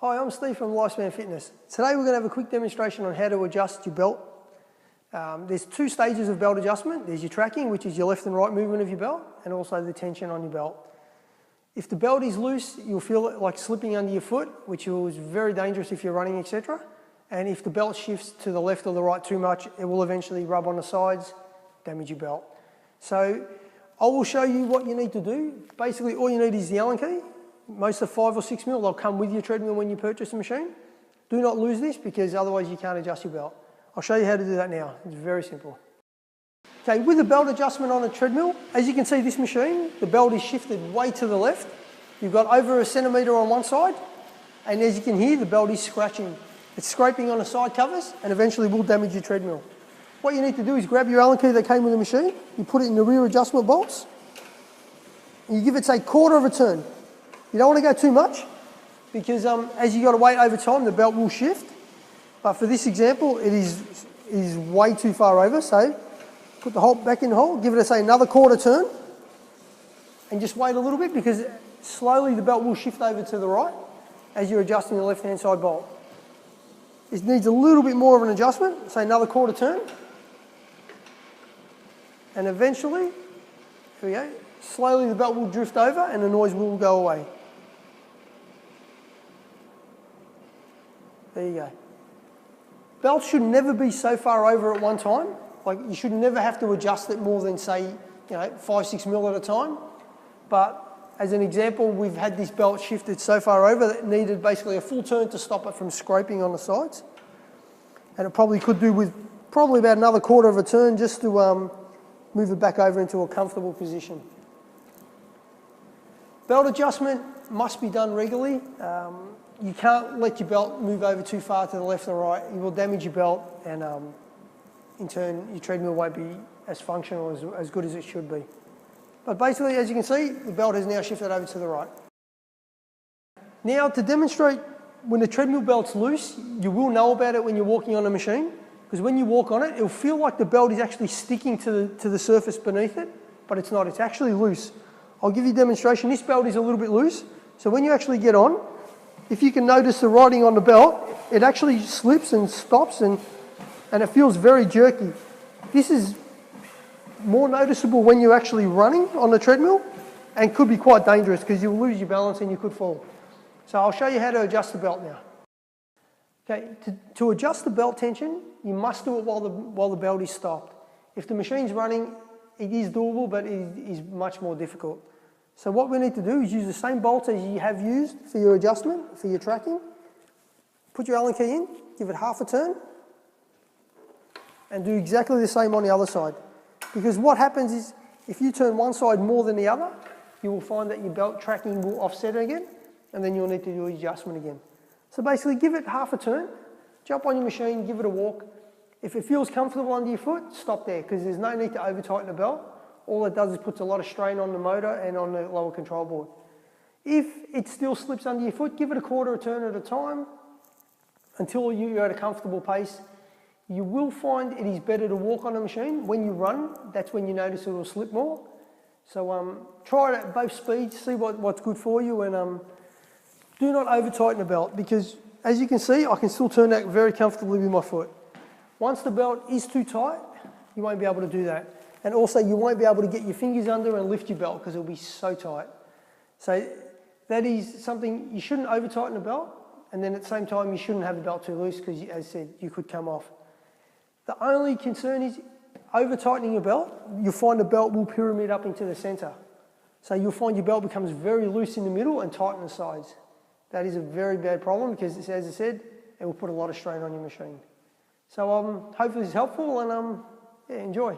Hi, I'm Steve from Lifespan Fitness. Today we're going to have a quick demonstration on how to adjust your belt. There's two stages of belt adjustment. There's your tracking, which is your left and right movement of your belt, and also the tension on your belt. If the belt is loose, you'll feel it like slipping under your foot, which is very dangerous if you're running, etc. And if the belt shifts to the left or the right too much, it will eventually rub on the sides, damage your belt. So I will show you what you need to do. Basically, all you need is the Allen key. Most of 5 or 6 mil, they'll come with your treadmill when you purchase the machine. Do not lose this because otherwise you can't adjust your belt. I'll show you how to do that now. It's very simple. Okay, with the belt adjustment on a treadmill, as you can see this machine, the belt is shifted way to the left. You've got over 1 centimetre on one side, and as you can hear, the belt is scratching. It's scraping on the side covers and eventually will damage your treadmill. What you need to do is grab your Allen key that came with the machine, you put it in the rear adjustment bolts, and you give it, say, 1/4 of a turn. You don't want to go too much because as you got to wait over time, the belt will shift. But for this example, it is way too far over. So put the hole back in the hole, give it, say, another 1/4 turn, and just wait a little bit because slowly the belt will shift over to the right as you're adjusting the left-hand side bolt. It needs a little bit more of an adjustment, say another 1/4 turn. And eventually, here we go, slowly the belt will drift over and the noise will go away. There you go. Belts should never be so far over at one time. Like, you should never have to adjust it more than, say, 5, 6 mil at a time. But as an example, we've had this belt shifted so far over that it needed basically a full turn to stop it from scraping on the sides. And it probably could do with probably about another 1/4 of a turn just to move it back over into a comfortable position. Belt adjustment must be done regularly. You can't let your belt move over too far to the left or right. You will damage your belt and in turn your treadmill won't be as functional, as good as it should be. But basically, as you can see, the belt has now shifted over to the right. Now, to demonstrate when the treadmill belt's loose, you will know about it when you're walking on a machine, because when you walk on it, it'll feel like the belt is actually sticking to the surface beneath it, but it's not, it's actually loose. I'll give you a demonstration. This belt is a little bit loose, so when you actually get on, if you can notice the writing on the belt, it actually slips and stops and it feels very jerky. This is more noticeable when you're actually running on the treadmill and could be quite dangerous because you'll lose your balance and you could fall. So I'll show you how to adjust the belt now. Okay, to adjust the belt tension, you must do it while the belt is stopped. If the machine's running, it is doable, but it is much more difficult. So what we need to do is use the same bolts as you have used for your adjustment, for your tracking. Put your Allen key in, give it 1/2 a turn, and do exactly the same on the other side. Because what happens is, if you turn one side more than the other, you will find that your belt tracking will offset again, and then you'll need to do the adjustment again. So basically, give it 1/2 a turn, jump on your machine, give it a walk. If it feels comfortable under your foot, stop there, because there's no need to over-tighten the belt. All it does is puts a lot of strain on the motor and on the lower control board. If it still slips under your foot, give it a 1/4 a turn at a time until you're at a comfortable pace. You will find it is better to walk on a machine. When you run, that's when you notice it will slip more. So try it at both speeds, see what's good for you, and do not over-tighten the belt, because as you can see, I can still turn that very comfortably with my foot. Once the belt is too tight, you won't be able to do that. And also, you won't be able to get your fingers under and lift your belt because it'll be so tight. So that is something, you shouldn't over-tighten the belt, and then at the same time, you shouldn't have the belt too loose because, as I said, you could come off. The only concern is over-tightening your belt, you'll find the belt will pyramid up into the centre. So you'll find your belt becomes very loose in the middle and tight on the sides. That is a very bad problem because, as I said, it will put a lot of strain on your machine. So hopefully it's helpful, and yeah, enjoy.